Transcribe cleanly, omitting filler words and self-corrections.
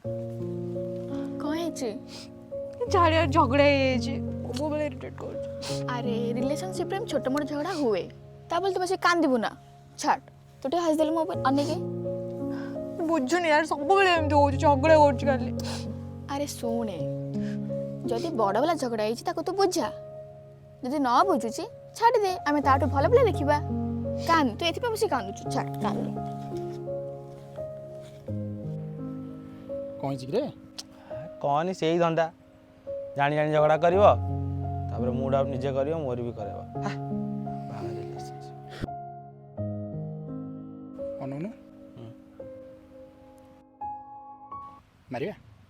कौन है झाड़िया झगड़ा सब बेले इरिटेट कर। अरे रिलेशनशिप रे छोट मोट झगड़ा हुए ता बोल तो बस कांदिबु ना छाड़ तू हस देल मो अनेके बुझुनी यार सब बेले एमती हो झगड़ा कर खाली। अरे शुणे जदि बड़ वाला झगड़ा होती ताको तू बुझा जदि न बुझुची छाड़ दे आमे ताटू भल भल देखिबा कान तू एथि पे बस कांदुछु छाड़ कान कौन रे कौन से ही धंदा जानी जानी झगड़ा करिवो तापर मूड आउट निजे करिवो मोर भी करेबो अनु मारिया